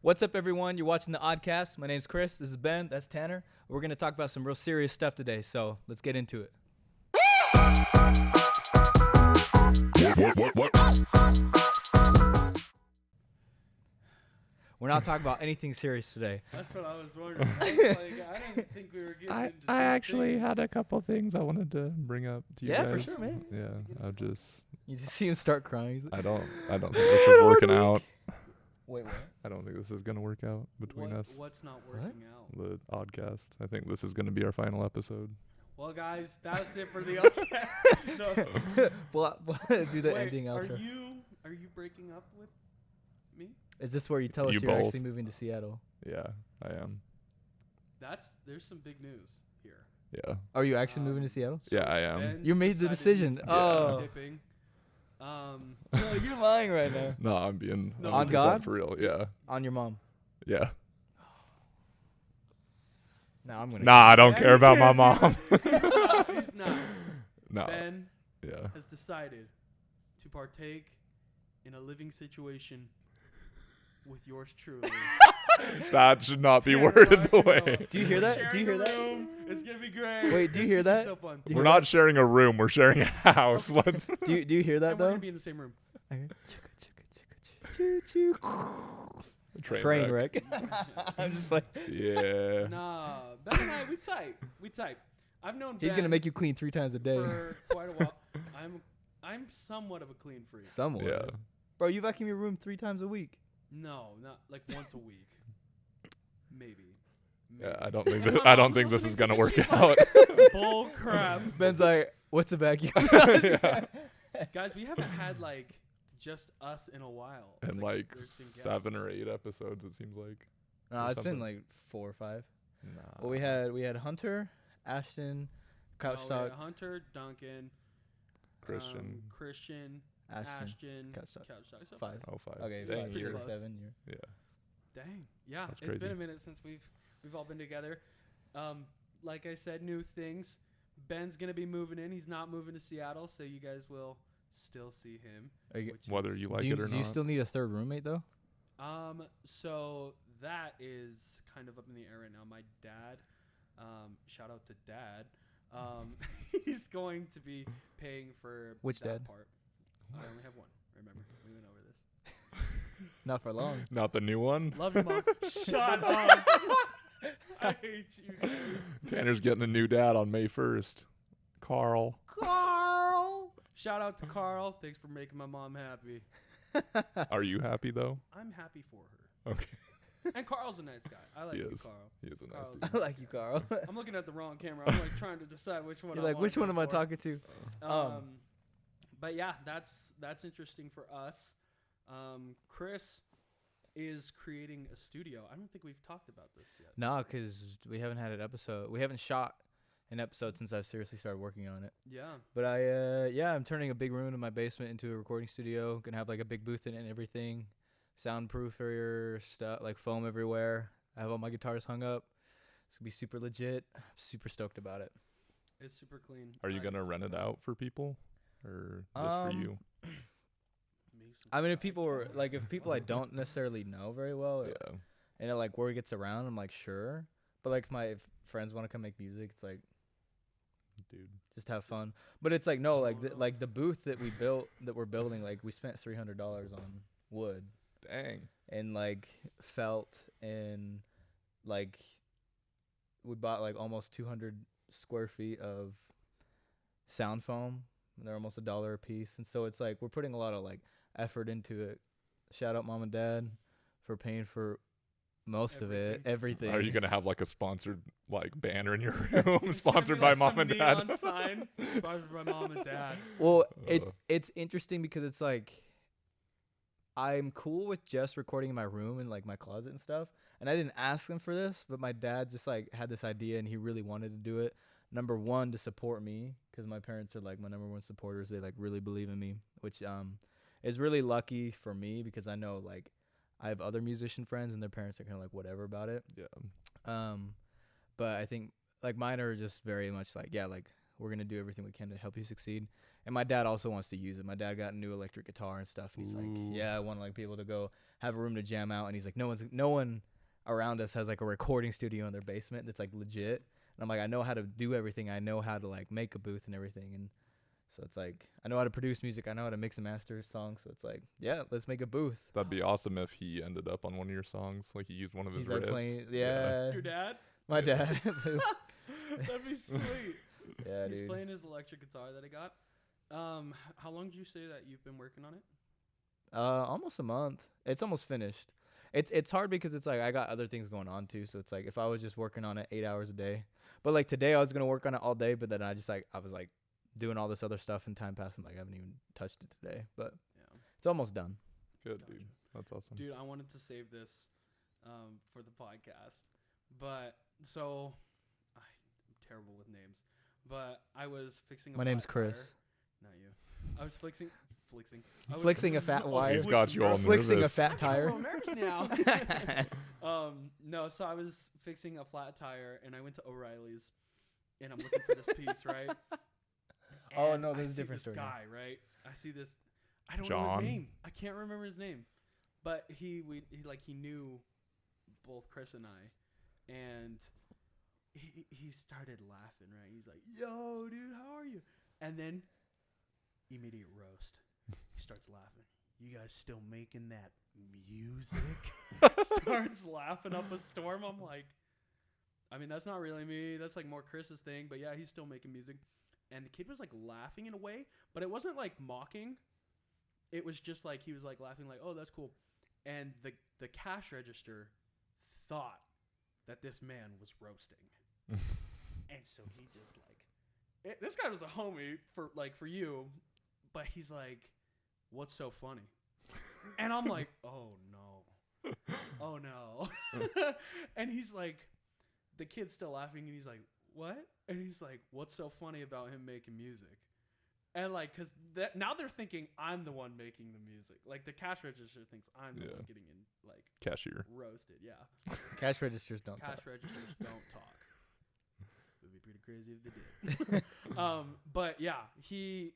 What's up, everyone? You're watching the Oddcast. My name's Chris. This is Ben. That's Tanner. We're going to talk about some real serious stuff today, so let's get into it. What? We're not talking about anything serious today. That's what I was wondering. I didn't think we were getting into I actually things. had a couple things I wanted to bring up to you guys. Yeah, for sure, man. Yeah, You just see him start crying. He's like, I don't think this is working out. Wait, what? I don't think this is gonna work out between us. What's not working out? The Oddcast. I think this is gonna be our final episode. Well, guys, that's it for the Oddcast. No. Well, do the Wait, ending outro. Are you breaking up with me? Is this where you tell us You you're both. actually moving to Seattle? Yeah, I am. There's some big news here. Yeah. Are you actually moving to Seattle? Yeah, I am. Ben You made the decided decision. he's Oh. dipping. No, you're lying right now. No, I'm being No. 100% On God? for real. Yeah. On your mom. Yeah. No, I'm gonna. Nah, I don't Ben, care he about my can't do mom. it. He's not. No. Ben Yeah. has decided to partake in a living situation with yours truly. That should not be Tanner worded the Martineau. way. Do you hear that? We're Do you hear sharing a that? room. It's gonna be great. Wait, do you It's hear gonna be that? So fun. Do you We're hear not sharing a room. We're sharing a house. Let's. Do you hear that And we're though? gonna be in the same room. I hear choo choo. Train wreck. I'm just like, Yeah. Nah, Ben and I, we tight. I've known he's Ben gonna make you clean 3 times a day. for quite a while. I'm somewhat of a clean freak. Somewhere. Yeah. Bro, you vacuum your room 3 times a week. No, not like once a week. Maybe. Yeah, I don't think And that, my I don't mom's think this is listening gonna to this, work she's out. like, bull crap. Ben's like, what's a vacuum? Yeah. Guys, we haven't had like just us in a while. And like there's been 7 guests. or 8 episodes, it seems like. No, Or it's been something. like 4 or 5. Nah. Well, we had Hunter, Ashton, Couch We Talk, had Hunter, Duncan, Christian, Ashton. Couch Couch Talk. Talk. So 5. Oh, 5. Okay, Dang, 5, pretty 6, close. 7. Yeah. Dang. Yeah, That's it's been crazy. a minute since we've all been together. Like I said, new things. Ben's gonna be moving in. He's not moving to Seattle, so you guys will still see him. Are you, which Whether is- you like do you, it or do you not. still need a third roommate though? So that is kind of up in the air right now. My dad, shout out to Dad. He's going to be paying for Which that dad? part. I only have one. Remember, we went over this. Not for long. Not the new one. Love you, Mom. Shut up. I hate you guys. Tanner's getting a new dad on May 1st. Carl. Carl. Shout out to Carl. Thanks for making my mom happy. Are you happy though? I'm happy for her. Okay. And Carl's a nice guy. I like He you, is. Carl. He is a nice Carl's- dude. I like you, Carl. I'm looking at the wrong camera. I'm like trying to decide which one. You're I like, wanna which one go am I for. talking to? But yeah, that's interesting for us. Chris is creating a studio. I don't think we've talked about this yet. No, because we haven't had an episode. We haven't shot an episode since I've seriously started working on it. Yeah. But I'm turning a big room in my basement into a recording studio. Gonna have like a big booth in it and everything. Soundproof for your stuff, like foam everywhere. I have all my guitars hung up. It's gonna be super legit. I'm super stoked about it. It's super clean. Are you gonna rent it out for people, or just for you? I mean, if people I don't necessarily know very well, Yeah. and it like word gets around, I'm like sure. But like if my friends want to come make music, it's like Dude. just have fun. But it's like no, like the booth that we're building, like we spent $300 on wood Dang. and like felt and like we bought like almost 200 square feet of sound foam. They're almost $1 a piece, and so it's like we're putting a lot of like effort into it. Shout out Mom and Dad for paying for most of it, everything. Are you gonna have like a sponsored like banner in your room, It's sponsored gonna by be like Mom some and Dad? neon sign, sponsored by Mom and Dad. Well, Uh. it's interesting because it's like I'm cool with just recording in my room and like my closet and stuff. And I didn't ask them for this, but my dad just like had this idea and he really wanted to do it. Number one, to support me, because my parents are like my number one supporters. They like really believe in me, which is really lucky for me because I know like I have other musician friends and their parents are kind of like whatever about it. Yeah. But I think like mine are just very much like, yeah, like we're gonna do everything we can to help you succeed. And my dad also wants to use it. My dad got a new electric guitar and stuff, and he's like, Ooh. yeah, I want like people to go have a room to jam out. And he's like, no one around us has like a recording studio in their basement that's like legit. And I'm like, I know how to do everything. I know how to like make a booth and everything. And so it's like, I know how to produce music. I know how to mix and master songs. So it's like, yeah, let's make a booth. That'd be awesome if he ended up on one of your songs, like he used one of his He's like riffs. playing, yeah. Your dad? My dad. That'd be sweet. Yeah, He's dude. playing his electric guitar that he got. How long did you say that you've been working on it? Almost a month. It's almost finished. It's hard because it's like I got other things going on too. So it's like if I was just working on it 8 hours a day, but like today I was gonna work on it all day, but then I was like doing all this other stuff and time passed. I'm like I haven't even touched it today, but Yeah. it's almost done. Good, Gotcha. dude. That's awesome. Dude, I wanted to save this for the podcast. But so I'm terrible with names. But I was fixing a My flat name's Chris. tire. Not you. I was flixing. Flixing a fat wire. He's got you all Flixing a nervous. fat tire. I'm nervous now. No, so I was fixing a flat tire and I went to O'Reilly's and I'm looking for this piece, right? Oh, And no, I this is a see different this story. guy, right? I see this. I don't know John? his name. I can't remember his name, but he knew both Chris and I, and he started laughing, right? He's like, "Yo, dude, how are you?" And then immediate roast. He starts laughing. You guys still making that music? Starts laughing up a storm. I'm like, I mean, that's not really me. That's like more Chris's thing. But yeah, he's still making music. And the kid was like laughing in a way, but it wasn't like mocking. It was just like he was like laughing, like, "Oh, that's cool." And the cash register thought that this man was roasting, and so he just like, this guy was a homie for you, but he's like, "What's so funny?" And I'm like, "Oh no, oh no," and he's like, the kid's still laughing, and he's like, "What?" And he's like, "What's so funny about him making music?" And like, cause now they're thinking I'm the one making the music. Like the cash register thinks I'm the one getting in, like Cashier. roasted. Yeah. Cash registers don't Cash talk. registers don't talk. It would be pretty crazy if they did. But yeah, he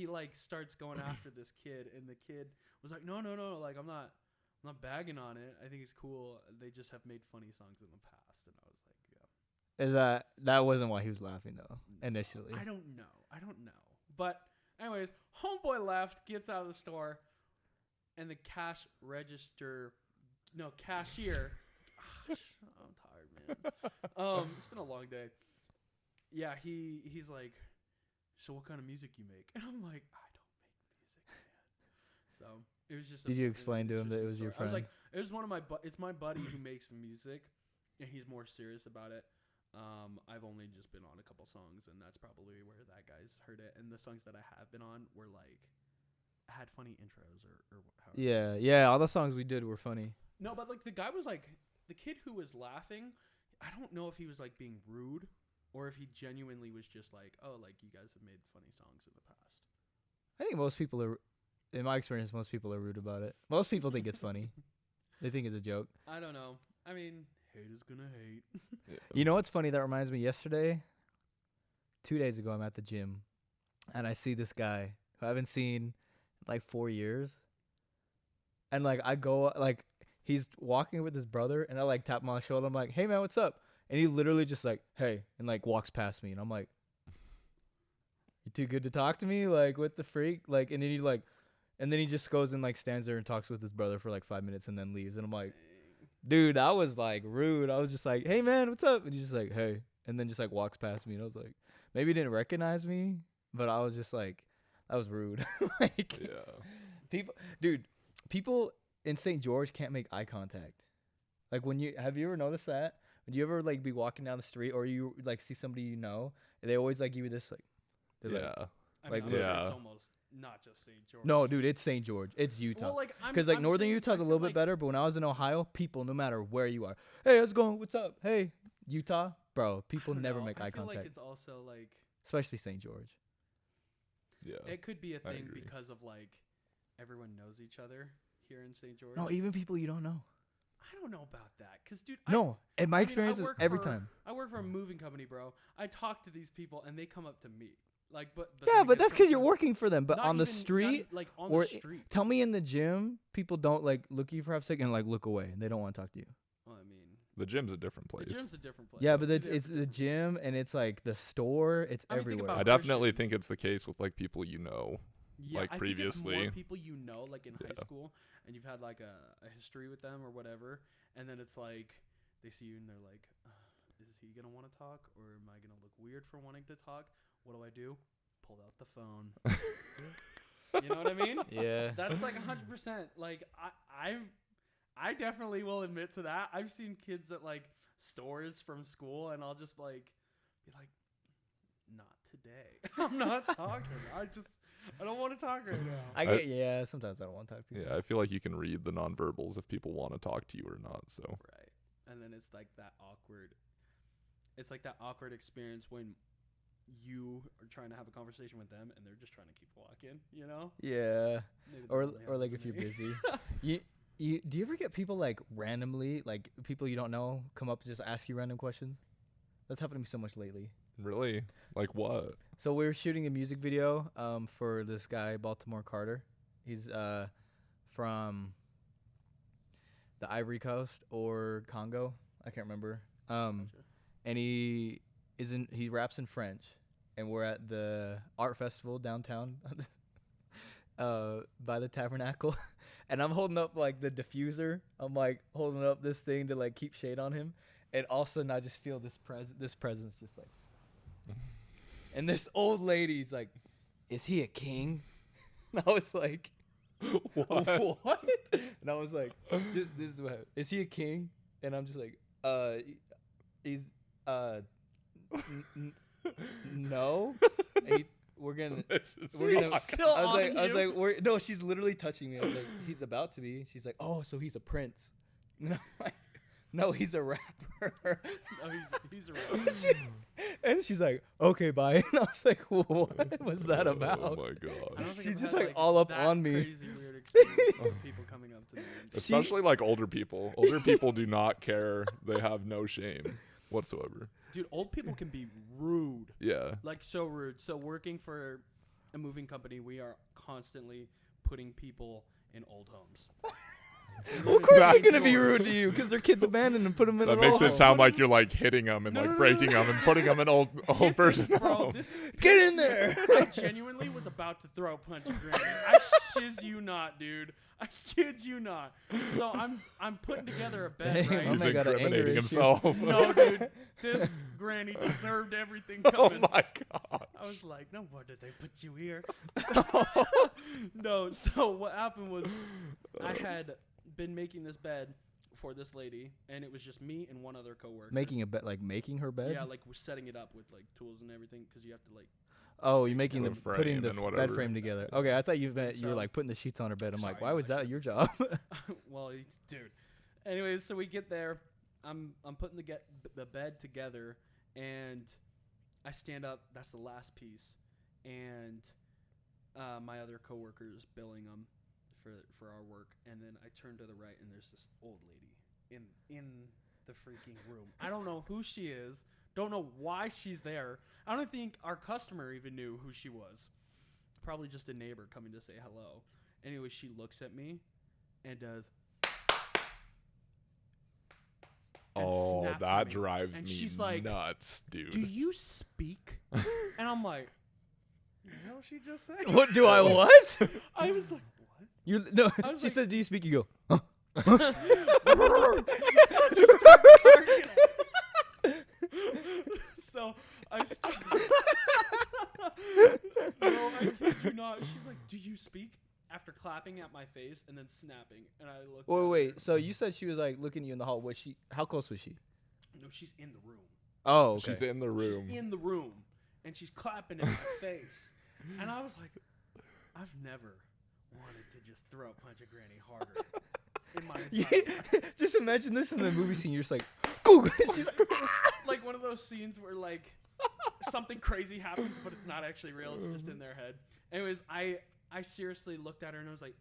like starts going after this kid, and the kid was like, no, like I'm not bagging on it. I think it's cool. They just have made funny songs in the past, and I was like, yeah. Is that wasn't why he was laughing though initially? I don't know. But anyways, homeboy left, gets out of the store, and the cashier. I'm tired, man. It's been a long day. Yeah, he's like, "So what kind of music you make?" And I'm like, "I don't make music, man." So it was just. Did you explain to him that it was your I was friend? like, it was one of my. It's my buddy who makes the music, and he's more serious about it. I've only just been on a couple songs, and that's probably where that guy's heard it. And the songs that I have been on were like had funny intros or however. Yeah. All the songs we did were funny. No, but like the guy was like the kid who was laughing. I don't know if he was like being rude or if he genuinely was just like, "Oh, like you guys have made funny songs in the past." I think most people are, in my experience, most people are rude about it. Most people think it's funny. They think it's a joke. I don't know. I mean, hate is gonna hate. You know what's funny? That reminds me. Yesterday, 2 days ago, I'm at the gym, and I see this guy who I haven't seen in like 4 years. And like I go, like he's walking with his brother, and I like tap him on the shoulder. I'm like, "Hey man, what's up?" And he literally just like, "Hey," and like walks past me, and I'm like, "You too good to talk to me?" Like, what the freak? Like, and then he just goes and like stands there and talks with his brother for like 5 minutes, and then leaves. And I'm like, dude, I was like rude. I was just like, "Hey man, what's up?" And he's just like, "Hey," and then just like walks past me, and I was like, maybe he didn't recognize me, but I was just like, that was rude. Like, Yeah. people in St. George can't make eye contact. Like have you ever noticed that? Would you ever like be walking down the street or you like see somebody you know, and they always like give you this like, they're like, Yeah. I Like, mean, I'm sure yeah. it's almost not just St. George. no, dude, it's St. George, it's Utah. Well, like, Because like northern Utah's a little bit better, but when I was in Ohio, people, no matter where you are, "Hey, how's it going? What's up? Hey," Utah, bro, people never make eye I feel contact, like it's also like especially St. George. Yeah. it could be a I thing agree. because of like everyone knows each other here in St. George. No, even people you don't know. I I don't know about that, cause dude. No, in my I experience, is work every for- time. I work for a moving company, bro. I talk to these people and they come up to me, like, but Yeah, then but again, that's because you're sometimes working for them. But not on the even- not street, even, like on or the street. tell me in the gym, people don't like look at you for half a second and like look away and they don't want to talk to you. Well, I mean, The gym's a different place. the gym's a different place. Yeah, I'll but be it's there it's for the different gym and it's like the store. It's I mean, think everywhere. about I definitely Christian. think it's the case with like people you know. Yeah, like, I previously. think it's more people you know, like in high Yeah. school, and you've had like a history with them or whatever, and then it's like they see you and they're like, is he gonna want to talk or am I gonna look weird for wanting to talk? What do? Pull out the phone. You know what I mean? Yeah. That's like 100%. Like I definitely will admit to that. I've seen kids at like stores from school, and I'll just like be like, not today. I'm not talking. I don't want to talk right now. I get yeah. Sometimes I don't want to talk to people. Yeah, I feel like you can read the nonverbals if people want to talk to you or not. So Right. And then it's like that awkward. It's like that awkward experience when you are trying to have a conversation with them and they're just trying to keep walking, you know? Yeah. Maybe that Or only or like happens if to you're me. busy. Do you ever get people like randomly, like people you don't know, come up and just ask you random questions? That's happened to me so much lately. really, like what? So we were shooting a music video for this guy, Baltimore Carter. He's from the Ivory Coast or Congo. I can't remember. Gotcha. And he raps in French. And we're at the art festival downtown by the Tabernacle. And I'm holding up like the diffuser. I'm like holding up this thing to like keep shade on him. And all of a sudden I just feel this presence just like. And this old lady's like, is he a king? And I was like, what? And I was like, this is what, is he a king? And I'm just like, he's, no. And we're gonna, Still I was on like, no, she's literally touching me. I was like, he's about to be. She's like, oh, so he's a prince. And I'm like, no, he's a rapper. Oh, he's a rapper. And she's like, okay, bye. And I was like, what was that Oh about? my I god! don't think She's I've just had, like all up that on me. Crazy weird experience with people coming up to me. and just- Especially like older people. Older people do not care. They have no shame whatsoever. Dude, old people can be rude. Yeah. Like so rude. So working for a moving company, we are constantly putting people in old homes. Well, of course they're gonna be rude to you because their kids abandoned and put them in That a makes home. it sound like you're like hitting them and No, like no, no, breaking no, them and putting them in old person Bro, home. this Get in there. I genuinely was about to throw a punch at Granny. I shiz you not, dude. I kid you not. So I'm putting together a bed, Damn, right? my He's man got an anger incriminating issue. himself. No, dude. This Granny deserved everything Oh coming. my god. I was like, no wonder they put you here. No, so what happened was I had been making this bed for this lady, and it was just me and one other coworker. Making a bed, like making her bed. Yeah, like we're setting it up with like tools and everything because you have to like. Oh, you're making The the frame putting the and bed whatever. frame together. Okay, I thought you meant you were So- like putting the sheets on her bed. I'm like, Sorry, why no, was I that your job? Well, dude. Anyways, so we get there. I'm putting the bed together, and I stand up. That's the last piece, and my other coworker is billing them for our work, and then I turn to the right, and there's this old lady in the freaking room. I don't know who she is. Don't know why she's there. I don't think our customer even knew who she was. Probably just a neighbor coming to say hello. Anyway, she looks at me and does. And Oh, snaps at that me. drives And me she's like, nuts, dude. "Do you speak?" And I'm like, "The hell she just said?" What do I what? I was like, "What?" You no. I was She like- says, "Do you speak?" You go. Just start barking at her. So I started. No, I kid you not. She's like, "Do you speak?" After clapping at my face and then snapping, and I looked. at her. Wait. So you said she was like looking at you in the hall. Was she? How close was she? No, she's in the room. Oh, okay. She's in the room. She's in the room, and she's clapping in my face, and I was like, I've never wanted to just throw a punch at Granny harder in my entire life. Just imagine this in the movie scene. You're just like, "Go!" She's like, Like one of those scenes where like something crazy happens, but it's not actually real. It's just in their head. Anyways, I seriously looked at her and I was like,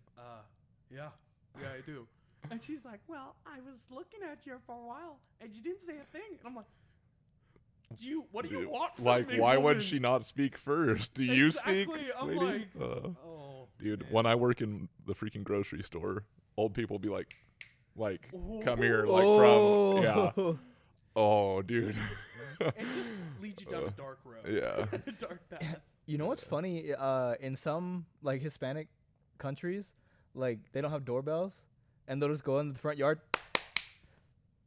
yeah, I do. And she's like, well, I was looking at you for a while, and you didn't say a thing. And I'm like, what do you want from Like, me, why would woman? she not speak first? Do you speak, Exactly. I'm lady? like, Oh, oh, dude, man. when I work in the freaking grocery store, old people be like, come here, like from, yeah. Oh, dude. It just leads you down a dark road. Yeah. A dark path. You know what's funny? In some like Hispanic countries, like they don't have doorbells, and they'll just go in the front yard,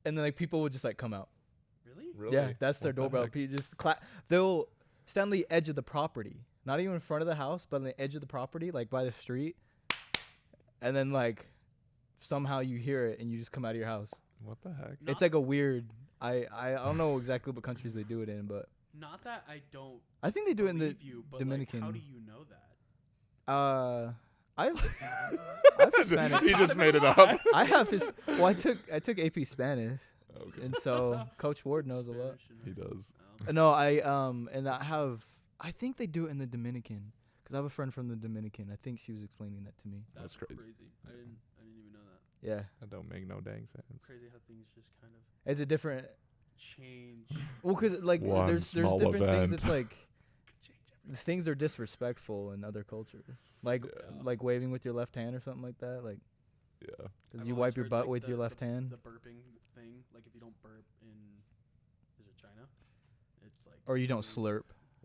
and then like people would just like come out. Really? Really? Yeah, that's their What the doorbell. heck? People just they'll stand on the edge of the property, not even in front of the house, but on the edge of the property, like by the street, and then like somehow you hear it and you just come out of your house. What the heck? It's like a weird. I don't know exactly what countries they do it in, but Not that I don't I think they do it in the believe you, but Dominican. Like, how do you know that? I've Hispanic. He just made it up. I have his. Well, I took AP Spanish, Okay. and so Coach Ward knows a lot. Spanish and- He does. No, and I have. I think they do it in the Dominican because I have a friend from the Dominican. I think she was explaining that to me. That's crazy. I didn't even know that. Yeah, That don't make no dang sense. Crazy how things just kind of it's a different. change. Well, because like One there's small different things. event. It's like Change everything. things are disrespectful in other cultures, like Yeah. like waving with your left hand or something like that. Like Yeah. because I've you always wipe your heard, butt like, with your left hand. The burping thing, like if you don't burp in, is it China? It's like. Or you don't slurp.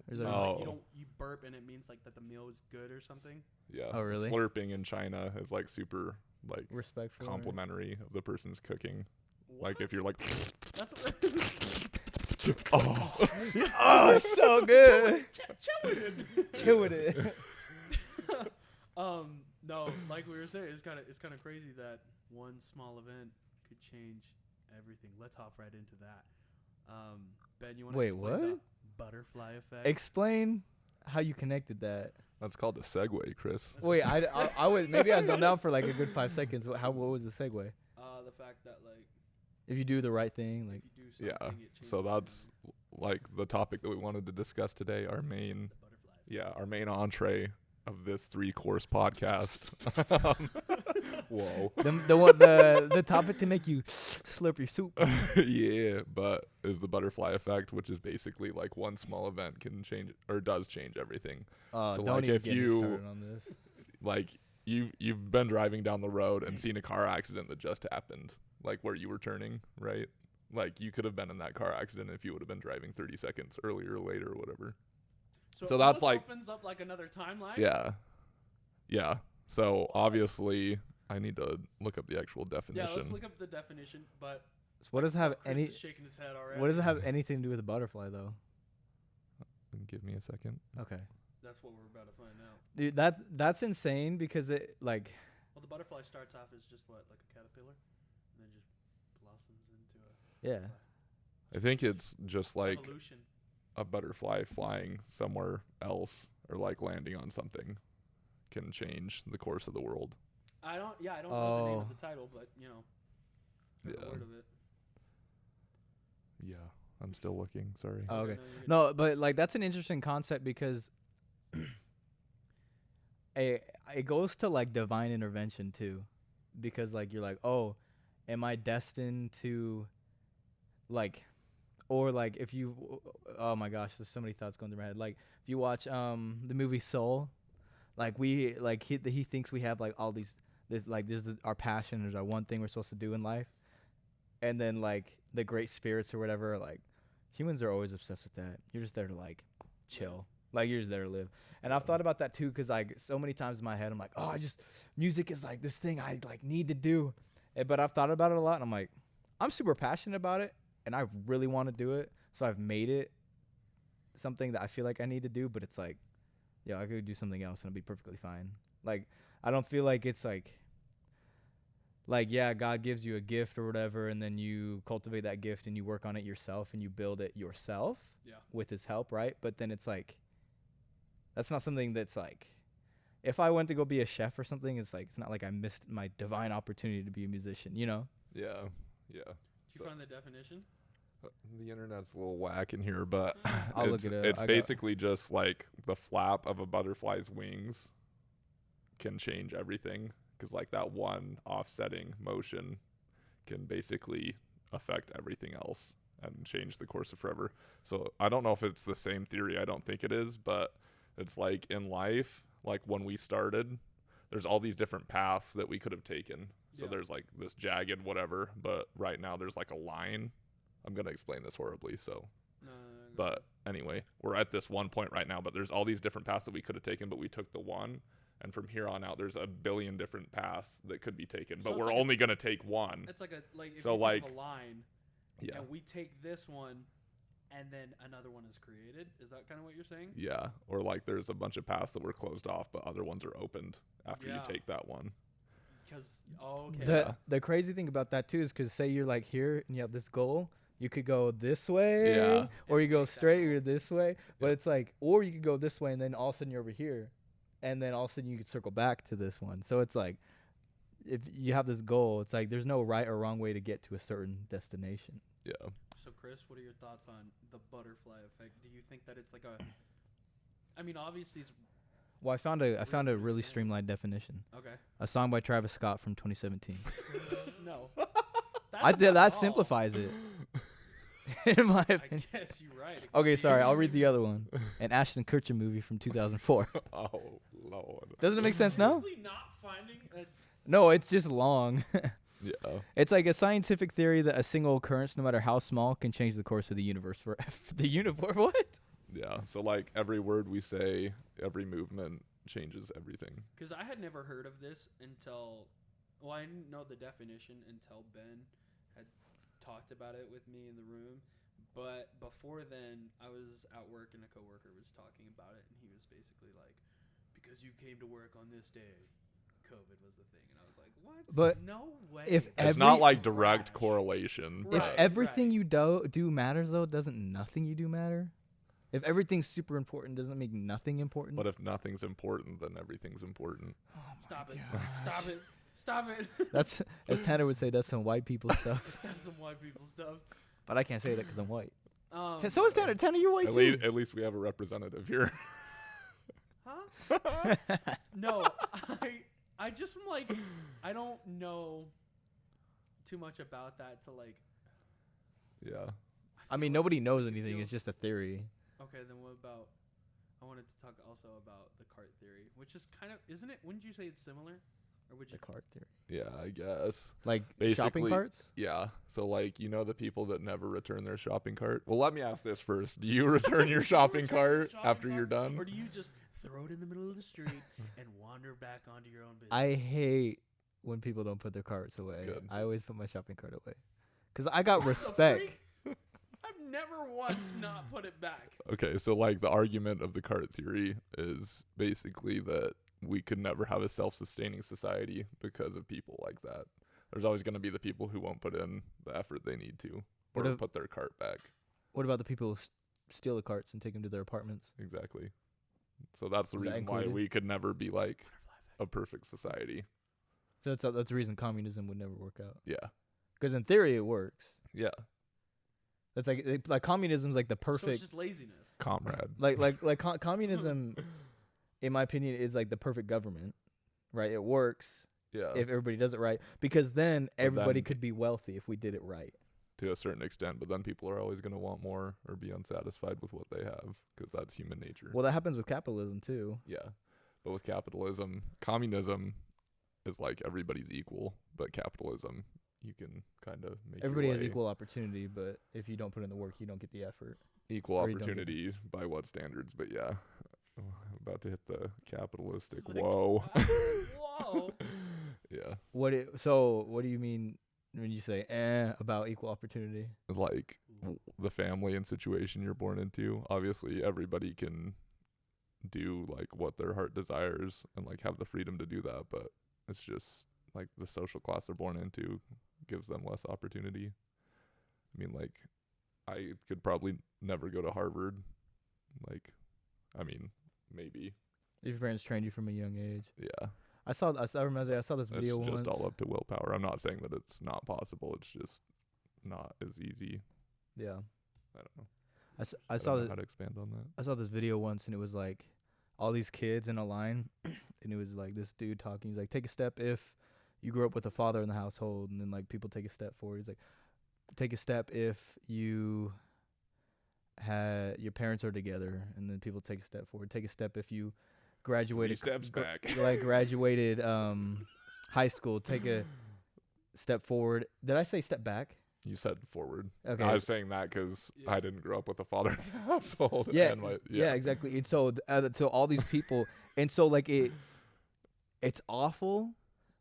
Is there- No. Like you burp and it means like that the meal is good or something. Yeah. Oh, really? Slurping in China is like super like Respectful. or- complimentary of the person's cooking. Like What? if you're like, That's oh, Oh, it's so good. chill with it. Chill with it. No, like we were saying, it's kind of crazy that one small event could change everything. Let's hop right into that. Ben, you want to Wait, explain what? the butterfly effect? Explain how you connected that. that's called a segue, Chris. Wait, I would maybe I zoned out for like a good 5 seconds. What was the segue? The fact that like If you do the right thing, like if you do something, Yeah. it changes So that's everything. like the topic that we wanted to discuss today. Our main, The butterfly. yeah, our main entree of this 3-course podcast. Whoa. the topic to make you slurp your soup. Yeah, but is the butterfly effect, which is basically like one small event can change or does change everything. So, Don't like, even if get me you- started on this. Like you've been driving down the road and seen a car accident that just happened, like where you were turning, right? Like you could have been in that car accident if you would have been driving 30 seconds earlier or later or whatever. So, So it that's almost like- opens up like another timeline. Yeah. Yeah. So obviously I need to look up the actual Yeah, definition. let's look up the definition. But So what does it have Chris any? is shaking his head already. What does it have anything to do with a butterfly though? Give me a second. Okay, That's what we're about to find out. dude, that's insane because it like Well, the butterfly starts off as just what, like a caterpillar, and then just blossoms into a yeah. I think it's just like evolution. a butterfly flying somewhere else or like landing on something can change the course of the world. I don't know the name Oh. of the title, but you know, I've Yeah. heard of it. Yeah. I'm still looking. Sorry. Oh, okay. you're good. No, but like that's an interesting concept because it goes to like divine intervention too, because like you're like, oh, am I destined to like, or like if you, oh my gosh, there's so many thoughts going through my head. Like if you watch the movie Soul, like he thinks we have like all this is our passion, there's our one thing we're supposed to do in life, and then like the great spirits or whatever are like. Humans are always obsessed with that. You're just there to like chill. Like you're just there to live. And I've thought about that too because like so many times in my head I'm like, oh, music is like this thing I like need to do. But I've thought about it a lot and I'm like, I'm super passionate about it and I really want to do it. So I've made it something that I feel like I need to do, but it's like, yo, I could do something else and it'll be perfectly fine. Like I don't feel like it's like yeah, God gives you a gift or whatever, and then you cultivate that gift and you work on it yourself and you build it yourself with his help, right? But then it's like that's not something that's like if I went to go be a chef or something, it's like it's not like I missed my divine opportunity to be a musician, you know? Yeah. Yeah. Did you So- find the definition? The internet's a little whack in here, but I'll it's, look it up. it's I got- basically just like the flap of a butterfly's wings can change everything, because like that one offsetting motion can basically affect everything else and change the course of forever. So I don't know if it's the same theory. I don't think it is, but it's like in life, like when we started, there's all these different paths that we could have taken. So there's like this jagged whatever, but right now there's like a line. I'm going to explain this horribly, so. No. But anyway, we're at this one point right now, but there's all these different paths that we could have taken, but we took the one. And from here on out, there's a billion different paths that could be taken, but So we're it's like only going to take one. It's like if So you like, have a line, yeah. and we take this one, and then another one is created. Is that kind of what you're saying? Yeah. Or like there's a bunch of paths that were closed off, but other ones are opened after you take that one. Because, okay. The crazy thing about that too is because say you're like here and you have this goal, you could go this way, or you go straight or this way. But it's like, or you could go this way and then all of a sudden you're over here, and then all of a sudden you could circle back to this one. So it's like, if you have this goal, it's like there's no right or wrong way to get to a certain destination. Yeah. So Chris, what are your thoughts on the butterfly effect? Do you think that it's like a? I mean, obviously it's. Well, I found a really streamlined definition. Okay. A song by Travis Scott from 2017. No. That simplifies it. In my I opinion. guess you're right. Okay, sorry. I'll read the other one. An Ashton Kutcher movie from 2004. Oh Lord. Doesn't it make sense now? Seriously not finding a. No, it's just long. Yeah. It's like a scientific theory that a single occurrence, no matter how small, can change the course of the universe. For the universe, what? Yeah. So like every word we say, every movement changes everything. Because I had never heard of this until. Well, I didn't know the definition until Ben had talked about it with me in the room. But before then, I was at work and a coworker was talking about it, and he was basically like, "Because you came to work on this day, COVID was the thing." And I was like, "What? But no way." if It's not like Trash. direct correlation. If Right. everything you do matters, though, doesn't nothing you do matter? If everything's super important, doesn't it make nothing important? But if nothing's important, then everything's important. Stop it! Stop it! Stop it! That's, as Tanner would say, that's some white people stuff. That's some white people stuff. But I can't say that because I'm white. So is Tanner. Tanner, you're white At least we have a representative here. Huh? No, I just am like, I don't know too much about that to like. Yeah. I mean, nobody knows anything. It's just a theory. Okay, then what about? I wanted to talk also about the cart theory, which is kind of, isn't it? Wouldn't you say it's similar, or would you? The cart theory. Yeah, I guess. Like Basically, shopping carts? Yeah. So like, you know, the people that never return their shopping cart. Well, let me ask this first. Do you return your shopping cart after you're done? Or do you just throw it in the middle of the street and wander back onto your own business? I hate when people don't put their carts away. Good. I always put my shopping cart away. Because I got respect. I've never once not put it back. Okay, so like the argument of the cart theory is basically that we could never have a self-sustaining society because of people like that. There's always going to be the people who won't put in the effort they need to or What if- put their cart back. What about the people who steal the carts and take them to their apartments? Exactly. So that's the Is that reason why included? we could never be like a perfect society. So that's the reason communism would never work out. Yeah. Because in theory, it works. Yeah. That's like communism's like the So it's perfect. just laziness. Comrade. Communism, in my opinion, is like the perfect government, right? It works Yeah. if everybody does it right, because then But everybody then- could be wealthy if we did it right. To a certain extent, but then people are always going to want more or be unsatisfied with what they have because that's human nature. Well, that happens with capitalism too. Yeah. But with capitalism, communism is like everybody's equal, but capitalism, you can kind of make Everybody your has way. equal opportunity, but if you don't put in the work, you don't get the effort. Equal or you don't get opportunity by what standards? But yeah, I'm about to hit the capitalistic Like, whoa. Whoa. Yeah. What do you mean when you say about equal opportunity? Like the family and situation you're born into. Obviously, everybody can do like what their heart desires and like have the freedom to do that, but it's just like the social class they're born into gives them less opportunity. I mean, like I could probably never go to Harvard. Like, I mean, maybe. If your parents trained you from a young age. Yeah. I saw this video It's just once. all up to willpower. I'm not saying that it's not possible. It's just not as easy. Yeah. I don't know. I I saw don't know that. how to expand on that. I saw this video once, and it was like all these kids in a line. and it was like this dude talking. He's like, take a step if you grew up with a father in the household, and then like people take a step forward. He's like, take a step if you had your parents are together, and then people take a step forward. Take a step if you graduated 3 steps back. like graduated high school. Take a step forward. Did I say step back? You said forward. Okay. I was saying that because Yeah. I didn't grow up with a father in the household. Yeah, And yeah, exactly. And so so all these people, and so like it's awful,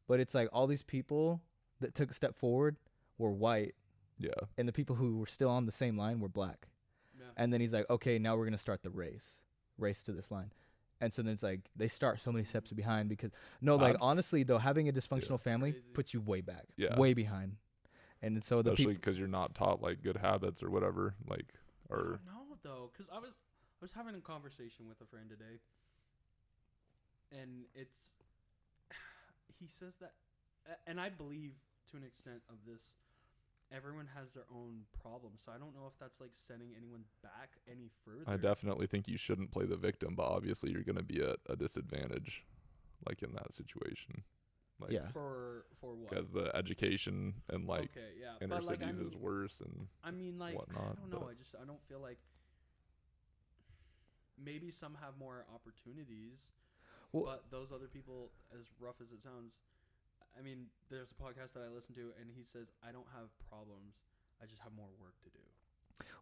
but it's like all these people that took a step forward were white, Yeah. and the people who were still on the same line were black. Yeah. And then he's like, okay, now we're gonna start the race to this line. And so then it's like they start so many steps behind because like That's- honestly though, having a dysfunctional family Crazy. puts you way back, Yeah. way behind. And so the Especially people, because you're not taught like good habits or whatever. Like, I or don't know though, because I was having a conversation with a friend today, and he says that, and I believe to an extent of this, everyone has their own problems. So I don't know if that's like sending anyone back any further. I definitely think you shouldn't play the victim, but obviously you're going to be at a disadvantage, like in that situation. Like, yeah. For what? Because the education and like okay, yeah, inner but like cities is worse and I mean, like, I whatnot, don't know. but- I don't feel like maybe some have more opportunities, Well- but those other people, as rough as it sounds, I mean, there's a podcast that I listen to, and he says, I don't have problems. I just have more work to do.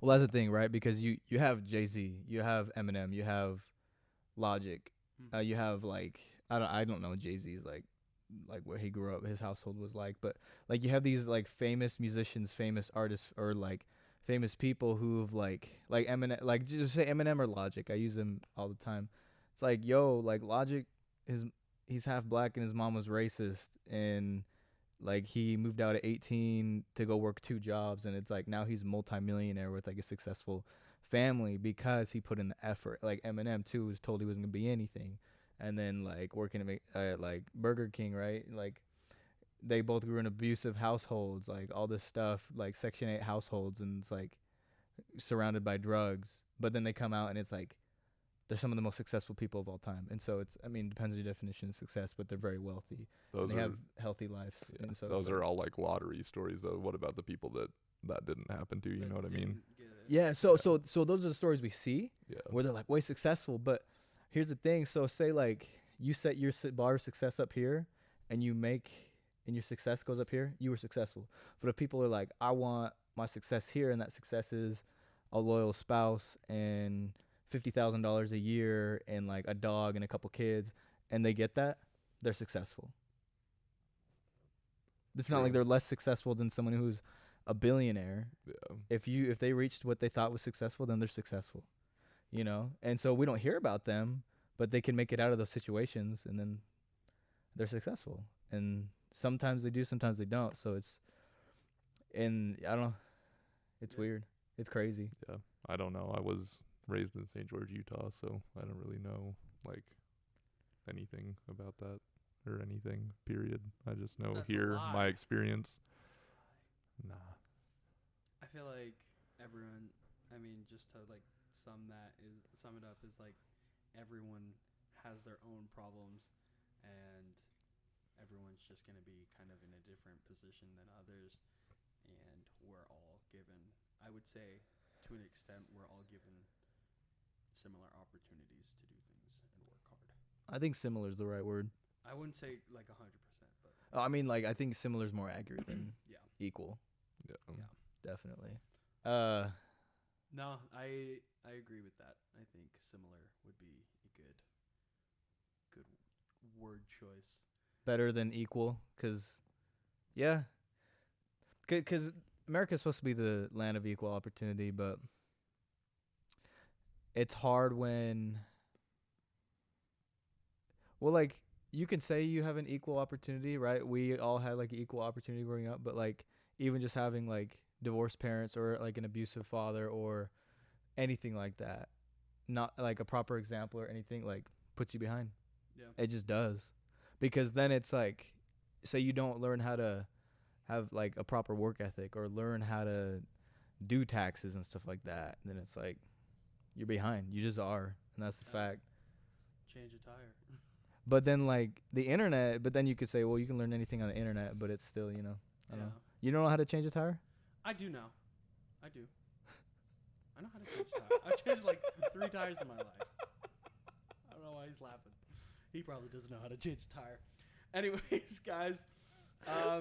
Well, that's the thing, right? Because you have Jay-Z, you have Eminem, you have Logic, Mhm. you have like I don't know Jay-Z's like where he grew up, his household was like, but like you have these like famous musicians, famous artists, or like famous people who've like Eminem, like just say Eminem or Logic. I use them all the time. It's like, yo, like Logic, he's half black and his mom was racist, and like he moved out at 18 to go work 2 jobs, and it's like now he's a multimillionaire with like a successful family because he put in the effort. Like Eminem too was told he wasn't gonna be anything, and then like working at like Burger King, right? Like they both grew in abusive households, like all this stuff, like Section 8 households, and it's like surrounded by drugs. But then they come out and it's like they're some of the most successful people of all time. And so it's, I mean, depends on your definition of success, but they're very wealthy. those They are have healthy lives. yeah, And so those it's are like, all like lottery stories though. What about the people that didn't happen to? You That know what I mean? didn't get it. yeah. So those are the stories we see Yeah. where they're like way successful. But here's the thing. So say like you set your bar of success up here, and your success goes up here, you were successful. But if people are like, I want my success here, and that success is a loyal spouse and $50,000 a year and like a dog and a couple kids, and they get that, they're successful. It's not like True. they're less successful than someone who's a billionaire. Yeah. If they reached what they thought was successful, then they're successful. You know? And so we don't hear about them, but they can make it out of those situations, and then they're successful. And sometimes they do, sometimes they don't. So and I don't know. It's Yeah. weird. It's crazy. Yeah. I don't know. I was raised in St. George, Utah, so I don't really know like anything about that or anything, period. I just know That's a here lie. my experience. Nah. I feel like everyone, I mean, just to like sum it up is like everyone has their own problems, and everyone's just going to be kind of in a different position than others, and we're all given, I would say to an extent, we're all given similar opportunities to do things and work hard. I think similar is the right word. I wouldn't say like 100%, but I mean, like, I think similar is more accurate than yeah. equal. Yeah. Yeah. Definitely. No, I agree with that. I think similar would be a good word choice. Better than equal, because, yeah. Because America's supposed to be the land of equal opportunity, but it's hard when, well, like, you can say you have an equal opportunity, right? We all had, like, equal opportunity growing up, but, like, even just having, like, divorced parents or, like, an abusive father or anything like that, not, like, a proper example or anything, like, puts you behind. Yeah. It just does. Because then it's like, say you don't learn how to have like a proper work ethic or learn how to do taxes and stuff like that, then it's like you're behind. You just are, and that's the Yeah. fact. Change a tire. But then like the internet, but then you could say, well, you can learn anything on the internet, but it's still, you know, I don't know. You don't know how to change a tire? I do now. I do. I know how to change a tire. I've changed like 3 tires in my life. I don't know why he's laughing. He probably doesn't know how to change a tire. Anyways, guys, I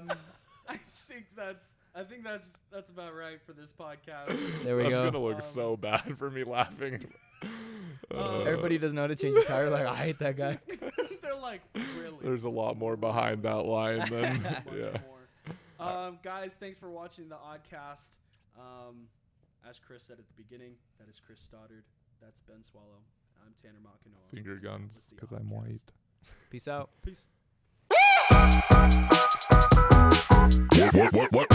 think that's about right for this podcast. There we That's go. gonna look so bad for me laughing. Everybody doesn't know how to change a tire. Like, I hate that guy. They're like, really? There's a lot more behind that line than Much yeah. more. Guys, thanks for watching the Oddcast. As Chris said at the beginning, that is Chris Stoddard. That's Ben Swallow. I'm Tanner Makinoa. Finger guns, This is the because I'm Oddcast. white. Peace out. Peace. What?